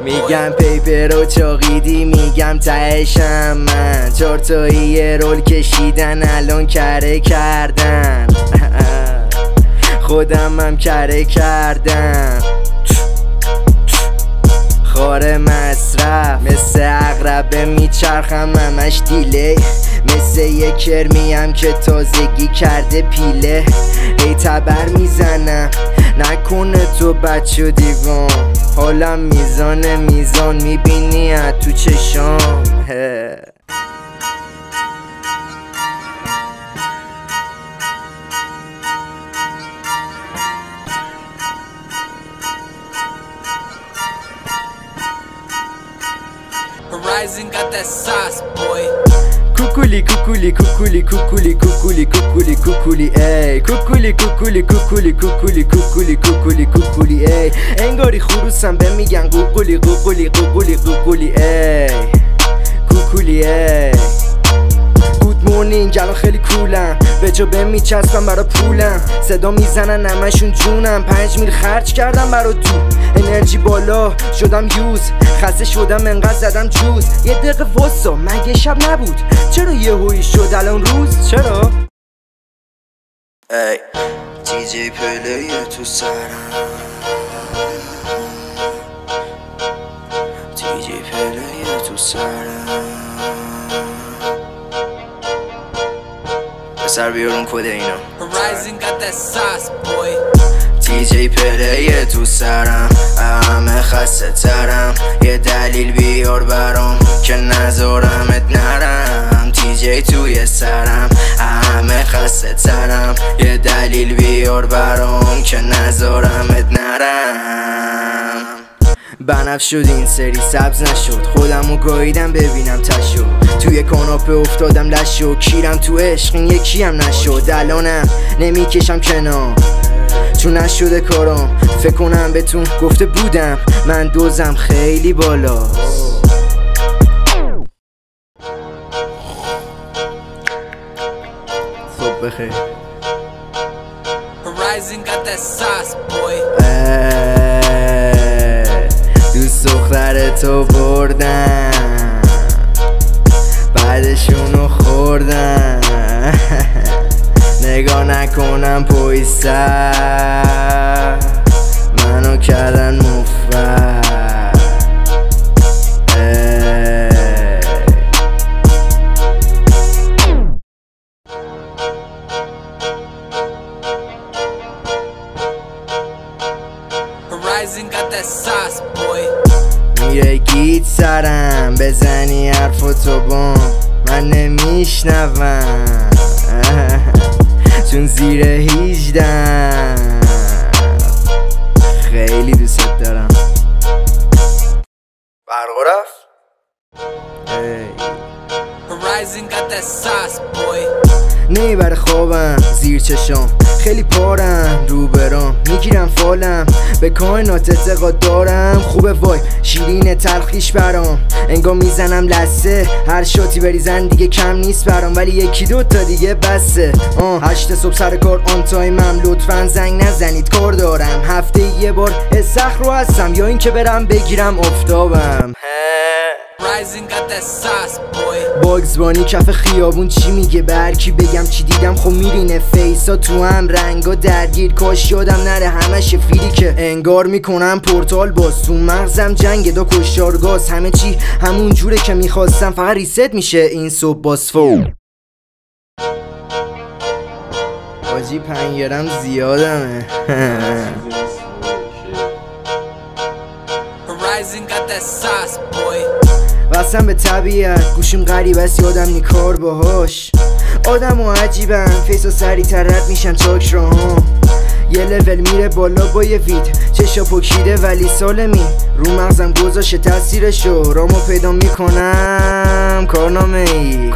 میگم پیپر و چاقیدی، میگم تهشم من. چارتایی رول کشیدن الان کره کردن خودم هم کره کردم. خاره مصرف مثل عقربه میچرخم همش دیلی، مثل یک کرمیم که تازگی کرده پیله. هی تبر میزنم نکنه تو بچه دیوان، حالم میزان میبینی از تو چشام. Horizon got that sauce, boy. Kukuli kukuli kukuli kukuli kukuli kukuli kukuli ey kukuli kukuli kukuli kukuli kukuli kukuli kukuli ey انگاری خروسم به میگن قوقولی قوقولی قوقولی قوقولی ای کوکولی ای گود مورنینگ الان خیلی کولم، به جا به میچسبم برا پولم، صدا میزنن همشون جونم، 5 میل خرج کردم برا تو، انرژی بالا شدم یوز، خسته شدم انقدر زدم جوز. یه دقیقه واسا مگه شب نبود؟ چرا یه هویی شد الان روز؟ چرا؟ ای دیجی پلی تو سرم، دیجی پلی تو سرم، سر بیارون کده اینا. Horizon got that sauce, boy. دیجی پلی تو سرم، همه خسته ترم، یه دلیل بیار برام که نذارمت نرم. دیجی توی سرم، همه خسته ترم، یه دلیل بیار برام که نذارمت نرم. بنفش شد این سری سبز نشد، خودمو گاییدم ببینم تشو، توی کاناپه افتادم لشو، کیرم تو عشق این یکی هم نشد. الانم نمیکشم کنار چون نشده کارام، فکر کنم بهتون گفته بودم من دوزم خیلی بالاست. صبح بخیر. Horizon got that sauce, boy. دوست دخترتو بردم بعدشونو خوردم نگاه نکنم پای سر منو کردن مفر. Horizon got that sauce, boy. میره گیت سرم بزنی حرفاتو بام من نمیشنوم چون زیر 18 خیلی دوست دارم. برق رفت. Horizon got that sauce, boy. نمیبره خوابم زیر چشام، خیلی پارم رو برام، میگیرم فالم به کائنات اعتقاد دارم. خوبه وای شیرین تلخیش برام، انگار میزنم لسه، هر شاتی بریزن دیگه کم نیست برام، ولی یکی دوتا دیگه بسه. 8 صبح سر کار آن تایمم، لطفا زنگ نزنید کار دارم، هفته یه بار استخر رو هستم یا این که برم بگیرم افتابم. Horizon got that sauce, boy. باگز بانی کف خیابون چی میگه به هر کی بگم چی دیدم، خب میرینه فیسا تو هم رنگا درگیر، کاش یادم نره همش فیری که انگار میکنم پورتال باز، تو مغزم جنگ دا کشتارگاز، همه چی همون جوره که میخواستم، فقط ریست میشه این صبح باز فو. آجی 5 گرم زیادمه. Horizon got that sauce, boy. واسم به طبیعت گوشیم غریب است یادم نی کار باهاش، آدم و عجیبن فیس و سری تر رد میشن چاک را هم، یه لول میره بالا با یه وید چشا پکیده ولی سالمی، رو مغزم گذاشته تاثیرشو، رامو پیدا میکنم کارنامه ای